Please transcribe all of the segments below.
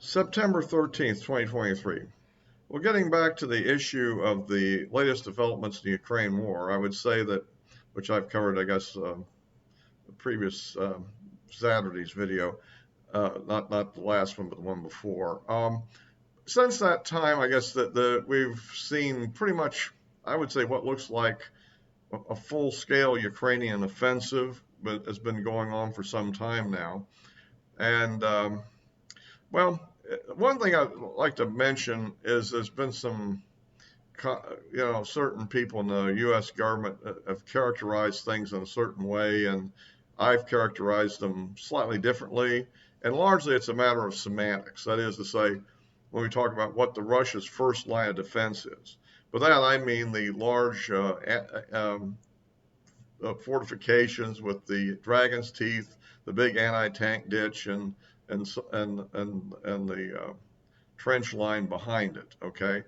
September 13th, 2023. Well, getting back to the issue of the latest developments in the Ukraine war, I would say that, which I've covered, I guess, the previous Saturday's video, not the last one, but the one before. Since that time, I guess that we've seen pretty much, I would say, what looks like a full-scale Ukrainian offensive, but has been going on for some time now. And well, one thing I'd like to mention is there's been some, certain people in the U.S. government have characterized things in a certain way, and I've characterized them slightly differently. And largely, it's a matter of semantics. That is to say, when we talk about what the Russia's first line of defense is. By that, I mean the large fortifications with the dragon's teeth, the big anti-tank ditch, and the trench line behind it. Okay,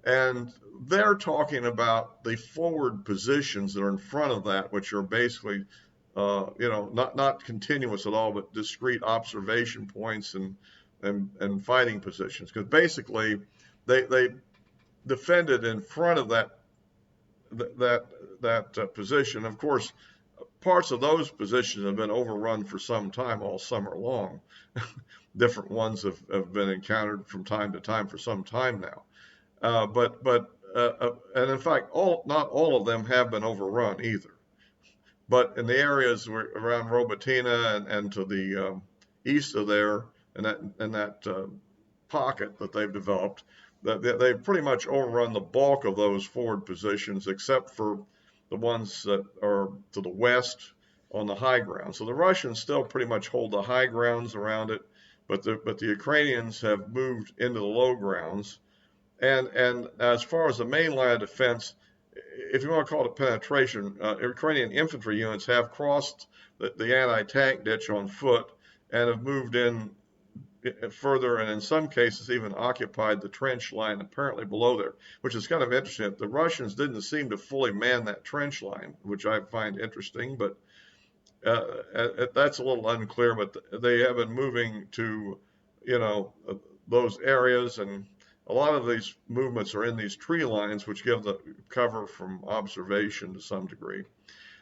and they're talking about the forward positions that are in front of that, which are basically, not continuous at all, but discrete observation points and fighting positions. Because basically, they defended in front of that position. Of course, parts of those positions have been overrun for some time, all summer long. Different ones have been encountered from time to time for some time now. And in fact, not all of them have been overrun either. But in the areas around Robotina and to the east of there, and that pocket that they've developed, they've pretty much overrun the bulk of those forward positions, except for the ones that are to the west on the high ground. So the Russians still pretty much hold the high grounds around it, but the Ukrainians have moved into the low grounds. And as far as the main line of defense, if you want to call it penetration, Ukrainian infantry units have crossed the anti-tank ditch on foot and have moved in further, and in some cases even occupied the trench line apparently below there, which is kind of interesting. The Russians didn't seem to fully man that trench line, which I find interesting, but that's a little unclear. But they have been moving to, those areas, and a lot of these movements are in these tree lines, which give the cover from observation to some degree.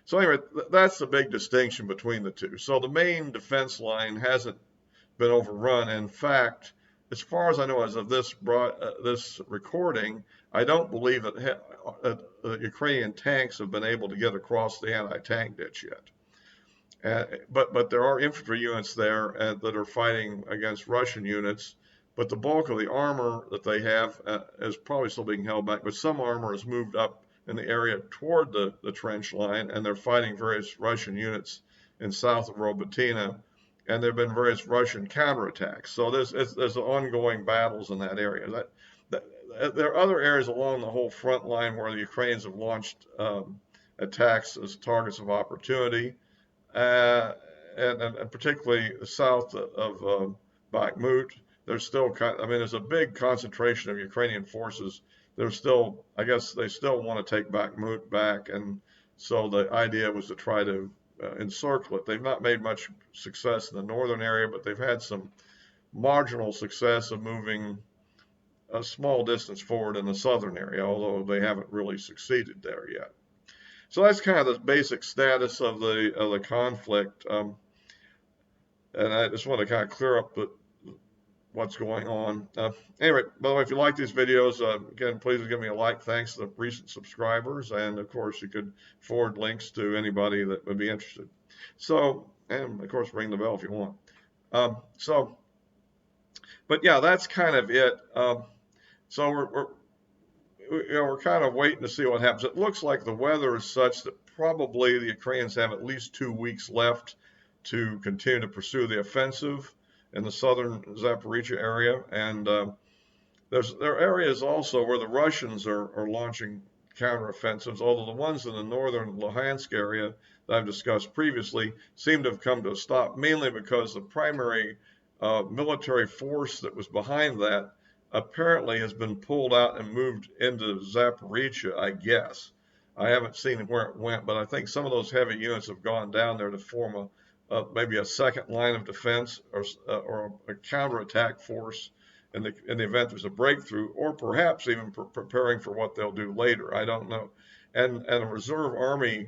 So anyway, that's the big distinction between the two. So the main defense line hasn't been overrun. In fact, as far as I know, as of this recording, I don't believe that Ukrainian tanks have been able to get across the anti-tank ditch yet. But there are infantry units there that are fighting against Russian units. But the bulk of the armor that they have is probably still being held back. But some armor has moved up in the area toward the trench line, and they're fighting various Russian units in south of Robotina. And there have been various Russian counterattacks. So there's ongoing battles in that area. There are other areas along the whole front line where the Ukrainians have launched attacks as targets of opportunity, and particularly south of Bakhmut. There's still, there's a big concentration of Ukrainian forces. I guess they still want to take Bakhmut back, and so the idea was to try to encircle it. They've not made much success in the northern area, but they've had some marginal success of moving a small distance forward in the southern area, although they haven't really succeeded there yet. So that's kind of the basic status of the conflict, and I just want to kind of clear up what's going on. Anyway, by the way, if you like these videos, again, please give me a like. Thanks to the recent subscribers, and of course, you could forward links to anybody that would be interested. So, and of course, ring the bell if you want. But yeah, that's kind of it. So we're kind of waiting to see what happens. It looks like the weather is such that probably the Ukrainians have at least 2 weeks left to continue to pursue the offensive in the southern Zaporizhia area, and there are areas also where the Russians are launching counteroffensives, although the ones in the northern Luhansk area that I've discussed previously seem to have come to a stop, mainly because the primary military force that was behind that apparently has been pulled out and moved into Zaporizhia, I guess. I haven't seen where it went, but I think some of those heavy units have gone down there to form maybe a second line of defense or a counterattack force in the event there's a breakthrough, or perhaps even preparing for what they'll do later. I don't know. And a reserve army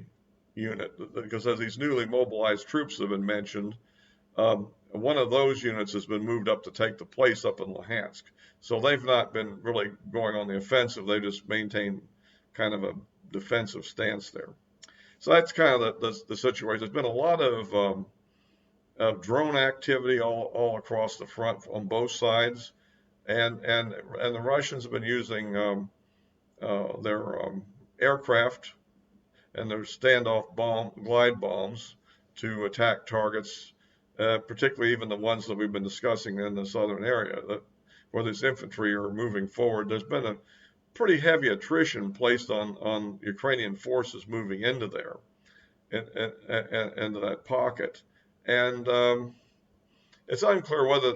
unit, because as these newly mobilized troops have been mentioned, one of those units has been moved up to take the place up in Luhansk. So they've not been really going on the offensive. They just maintained kind of a defensive stance there. So that's kind of the situation. There's been a lot of drone activity all across the front on both sides, and the Russians have been using their aircraft and their standoff glide bombs to attack targets, particularly even the ones that we've been discussing in the southern area, where this infantry are moving forward. There's been a pretty heavy attrition placed on Ukrainian forces moving into there, into that pocket. And it's unclear whether,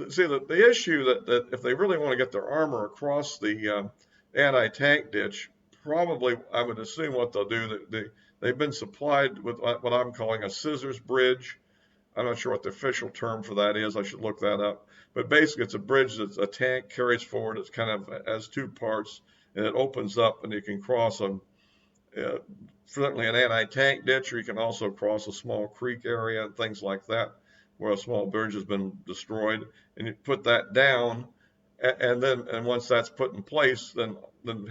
see, the issue that if they really want to get their armor across the anti-tank ditch, probably I would assume what they'll do, they've been supplied with what I'm calling a scissors bridge. I'm not sure what the official term for that is. I should look that up. But basically, it's a bridge that a tank carries forward. It's kind of has two parts, and it opens up, and you can cross certainly an anti-tank ditch, or you can also cross a small creek area and things like that, where a small bridge has been destroyed. And you put that down, and once that's put in place, then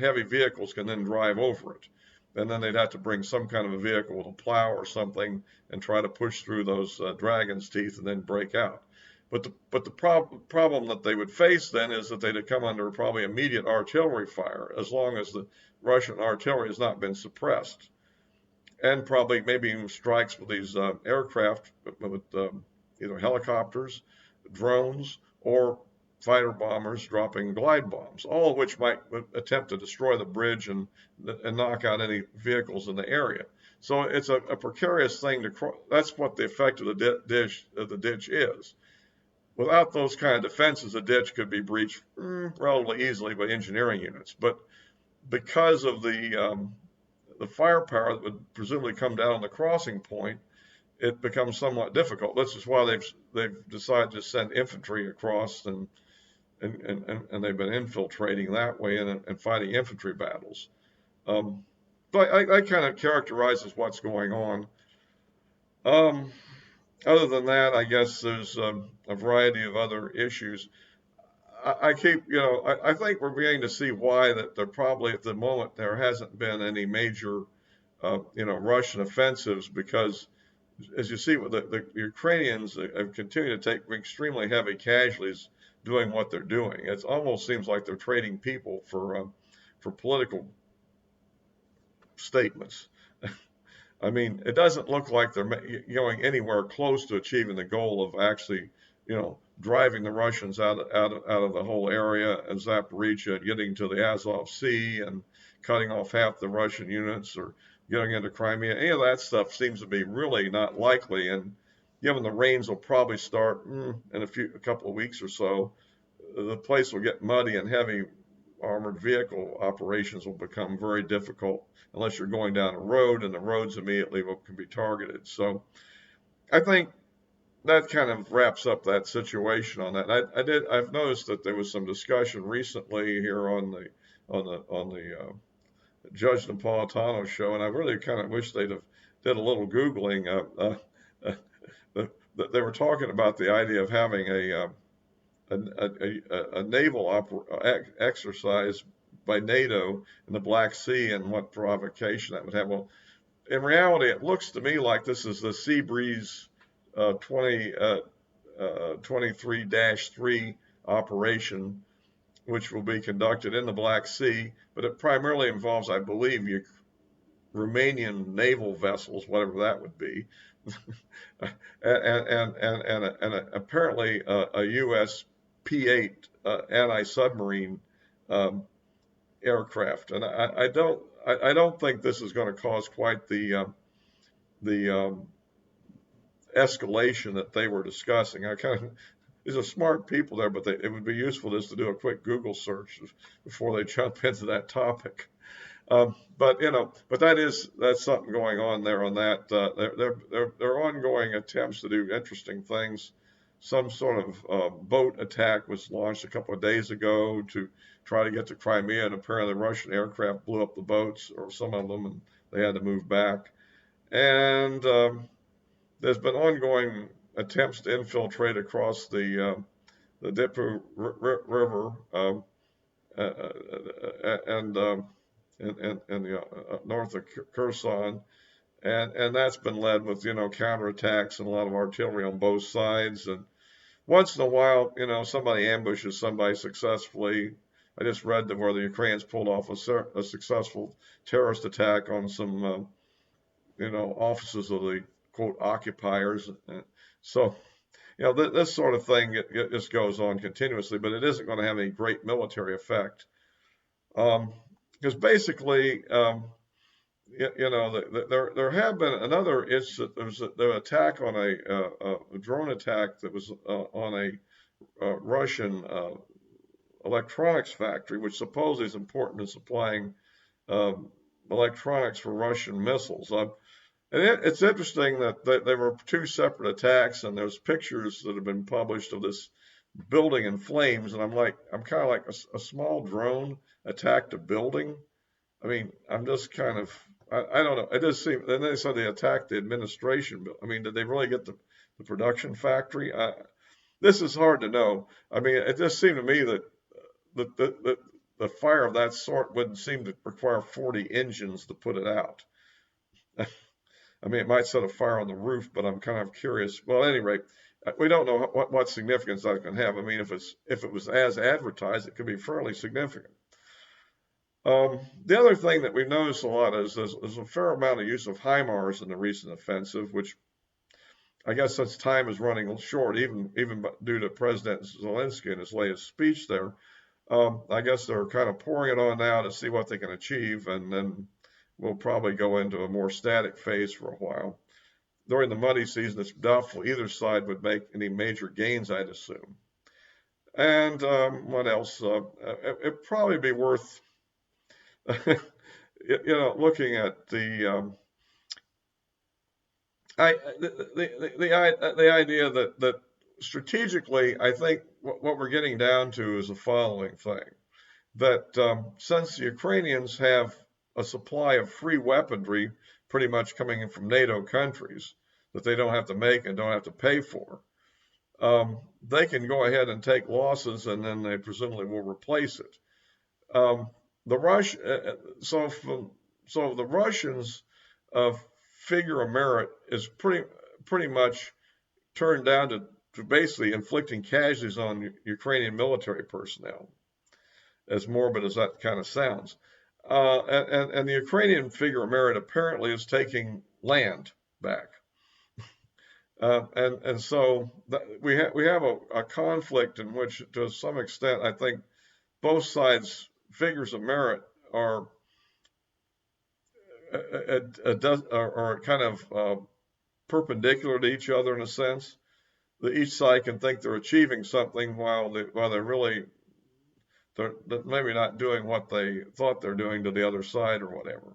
heavy vehicles can then drive over it. And then they'd have to bring some kind of a vehicle with a plow or something and try to push through those dragon's teeth and then break out. But the problem that they would face then is that they'd come under probably immediate artillery fire, as long as the Russian artillery has not been suppressed, and probably maybe even strikes with these aircraft, with either helicopters, drones, or fighter bombers dropping glide bombs, all of which might attempt to destroy the bridge and knock out any vehicles in the area. So it's a precarious thing to cross. That's what the effect of the ditch is. Without those kind of defenses, the ditch could be breached relatively easily by engineering units. But because of the firepower that would presumably come down the crossing point, it becomes somewhat difficult. This is why they've decided to send infantry across, and they've been infiltrating that way and fighting infantry battles. But I kind of characterizes what's going on. Other than that, I guess there's a variety of other issues. I think we're beginning to see why that there probably at the moment there hasn't been any major, Russian offensives, because as you see, the Ukrainians have continued to take extremely heavy casualties doing what they're doing. It almost seems like they're trading people for political statements. I mean, it doesn't look like they're going anywhere close to achieving the goal of actually, driving the Russians out of the whole area and Zaporizhzhia, getting to the Azov Sea and cutting off half the Russian units, or getting into Crimea. Any of that stuff seems to be really not likely. And given the rains will probably start in a couple of weeks or so, the place will get muddy, and heavy armored vehicle operations will become very difficult unless you're going down a road, and the roads immediately can be targeted. So I think that kind of wraps up that situation on that. I've noticed that there was some discussion recently here on the Judge Napolitano show, and I really kind of wish they'd have did a little Googling. They were talking about the idea of having a naval exercise by NATO in the Black Sea, and what provocation that would have. Well, in reality, it looks to me like this is the Sea Breeze 23-3 operation, which will be conducted in the Black Sea, but it primarily involves, I believe, Romanian naval vessels, whatever that would be, and apparently a U.S. P-8 anti-submarine aircraft. And I don't think this is going to cause quite the escalation that they were discussing. These are smart people there, but it would be useful just to do a quick Google search before they jump into that topic. But that's something going on there on that. There are ongoing attempts to do interesting things. some sort of boat attack was launched a couple of days ago to try to get to Crimea, and apparently Russian aircraft blew up the boats, or some of them, and they had to move back. And there's been ongoing attempts to infiltrate across the Gettr River uh, and in the north of Kherson, and that's been led with counterattacks and a lot of artillery on both sides. And once in a while, somebody ambushes somebody successfully. I just read that where the Ukrainians pulled off a successful terrorist attack on some offices of the quote occupiers. So this sort of thing it just goes on continuously, but it isn't going to have any great military effect. Because basically, there have been another incident. There was an attack on a drone attack that was on a Russian electronics factory, which supposedly is important in supplying electronics for Russian missiles. And it's interesting that there were two separate attacks, and there's pictures that have been published of this building in flames, and I'm kind of like a small drone attacked a building. I mean, I'm just kind of, I don't know. It does seem, and they said they attacked the administration. I mean, did they really get the production factory? This is hard to know. I mean, it just seemed to me that the fire of that sort wouldn't seem to require 40 engines to put it out. I mean, it might set a fire on the roof, but I'm kind of curious. Well, at any rate, we don't know what significance that can have. I mean, if it was as advertised, it could be fairly significant. The other thing that we've noticed a lot is there's a fair amount of use of HIMARS in the recent offensive, which I guess since time is running short, even due to President Zelensky in his latest speech there, I guess they're kind of pouring it on now to see what they can achieve, and then we'll probably go into a more static phase for a while. During the muddy season, it's doubtful either side would make any major gains, I'd assume. And what else? It'd probably be worth, looking at the idea that strategically, I think what we're getting down to is the following thing: that since the Ukrainians have a supply of free weaponry pretty much coming in from NATO countries that they don't have to make and don't have to pay for, they can go ahead and take losses, and then they presumably will replace it. So the Russians' figure of merit is pretty much turned down to basically inflicting casualties on Ukrainian military personnel, as morbid as that kind of sounds. And the Ukrainian figure of merit apparently is taking land back. And so we have a conflict in which, to some extent, I think both sides' figures of merit are kind of perpendicular to each other in a sense. That each side can think they're achieving something while they're maybe not doing what they thought they're doing to the other side or whatever.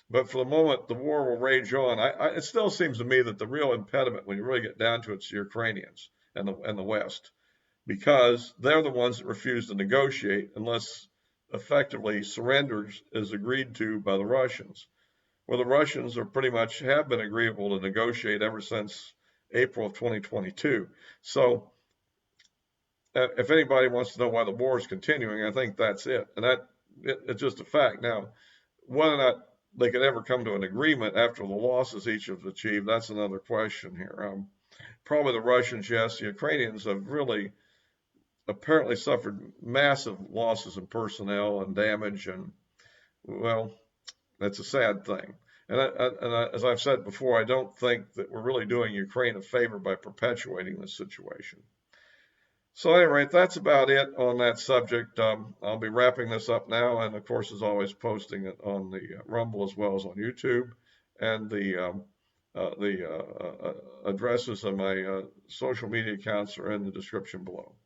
But for the moment, the war will rage on. It still seems to me that the real impediment, when you really get down to it, is the Ukrainians and the West, because they're the ones that refuse to negotiate unless effectively surrender is agreed to by the Russians. Well, the Russians are pretty much have been agreeable to negotiate ever since April of 2022. So if anybody wants to know why the war is continuing, I think that's it. And it's just a fact. Now, whether or not they could ever come to an agreement after the losses each have achieved, that's another question here. Probably the Russians, yes. The Ukrainians have really apparently suffered massive losses in personnel and damage, and, well, that's a sad thing. And as I've said before, I don't think that we're really doing Ukraine a favor by perpetuating this situation. So anyway, that's about it on that subject. I'll be wrapping this up now, and of course, as always, posting it on the Rumble as well as on YouTube, and the addresses of my social media accounts are in the description below.